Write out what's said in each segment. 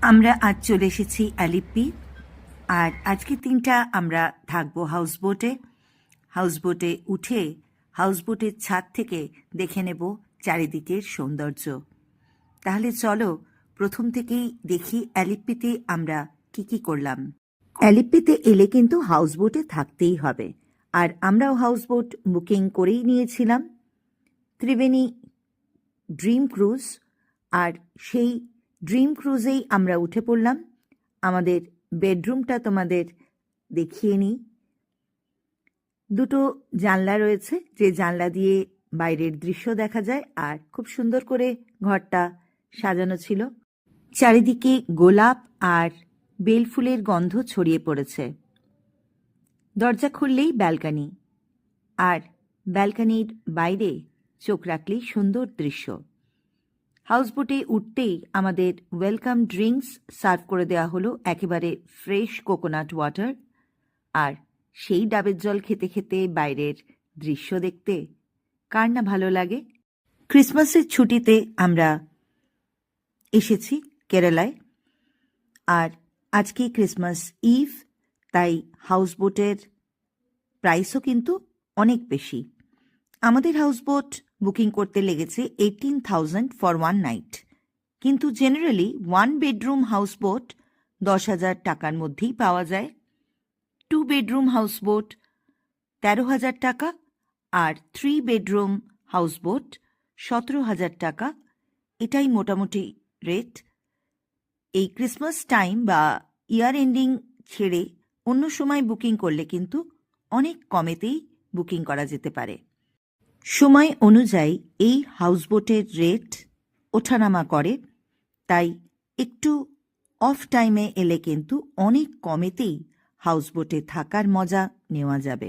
আমরা আজ চলে এসেছি অ্যালিপ্পি। আর আজকের দিনটা আমরা থাকবো হাউসবোটে উঠে হাউসবোটের ছাদ থেকে দেখে নেব চারিদিকের সৌন্দর্য। তাহলে চলো প্রথম থেকেই দেখি অ্যালিপ্পিতে আমরা কি করলাম। অ্যালিপ্পিতে এলে কিন্তু হাউসবোটে থাকতেই হবে, আর আমরাও হাউসবোট বুকিং করেই নিয়েছিলাম, ত্রিবেণী ড্রিম ক্রুজ। আর সেই ড্রিম ক্রুজেই আমরা উঠে পড়লাম। আমাদের বেডরুমটা তোমাদের দেখিয়ে নিই। দুটো জানলা রয়েছে, যে জানলা দিয়ে বাইরের দৃশ্য দেখা যায়, আর খুব সুন্দর করে ঘরটা সাজানো ছিল। চারিদিকে গোলাপ আর বেলফুলের গন্ধ ছড়িয়ে পড়েছে। দরজা খুললেই ব্যালকনি, আর ব্যালকনির বাইরে চোখ রাখলেই সুন্দর দৃশ্য। হাউসবোটে উঠতেই আমাদের ওয়েলকাম ড্রিঙ্কস সার্ভ করে দেওয়া হলো, একেবারে ফ্রেশ কোকোনাট ওয়াটার। আর সেই ডাবের জল খেতে খেতে বাইরের দৃশ্য দেখতে কার না ভালো লাগে। ক্রিসমাসের ছুটিতে আমরা এসেছি কেরালায়, আর আজকে ক্রিসমাস ইভ, তাই হাউসবোটের প্রাইসও কিন্তু অনেক বেশি। আমাদের হাউসবোট বুকিং করতে লেগেছে 18,000 ফর 1 নাইট, কিন্তু জেনারেলি 1 বেডরুম হাউসবোট 10,000 টাকার মধ্যেই পাওয়া যায়। 2 বেডরুম হাউসবোট 13,000 টাকা, আর 3 বেডরুম হাউসবোট 17,000 টাকা। এটাই মোটামুটি রেট। এই ক্রিসমাস টাইম বা ইয়ার এন্ডিং ছেড়ে অন্য সময় বুকিং করলে কিন্তু অনেক কমেতেই বুকিং করা যেতে পারে। সময় অনুযায়ী এই হাউসবোটের রেট ওঠানামা করে, তাই একটু অফ টাইমে এলে কিন্তু অনেক কমেতেই হাউসবোটে থাকার মজা নেওয়া যাবে।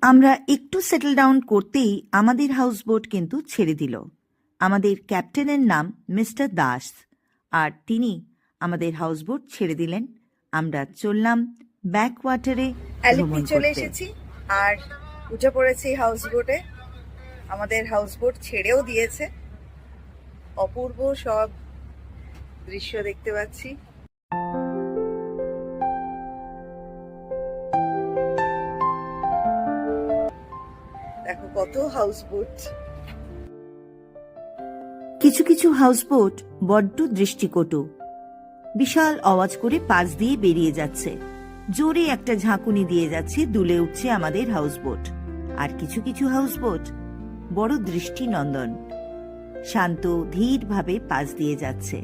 আমরা একটু সেটেল ডাউন করতেই আমাদের হাউসবোট কিন্তু ছেড়ে দিল। আমাদের ক্যাপ্টেনের নাম মিস্টার দাস, আর তিনি আমাদের হাউসবোট ছেড়ে দিলেন। আমরা চললাম ব্যাকওয়াটারে অ্যালিপ্পি চলে এসেছি আর উঠে পড়েছি হাউসবোটে। আমাদের হাউসবোট ছেড়েও দিয়েছে। অপূর্ব সব দৃশ্য দেখতে পাচ্ছি। দেখো কত হাউসবোট। কিছু কিছু হাউসবোট বড্ড দৃষ্টিকটু, বিশাল আওয়াজ করে পাশ দিয়ে বেরিয়ে যাচ্ছে, জোরে একটা ঝাঁকুনি দিয়ে যাচ্ছে, দুলে উঠছে আমাদের হাউসবোট। আর কিছু কিছু হাউসবোট বড় দৃষ্টিনন্দন, শান্ত ধীরভাবে পাশ দিয়ে যাচ্ছে।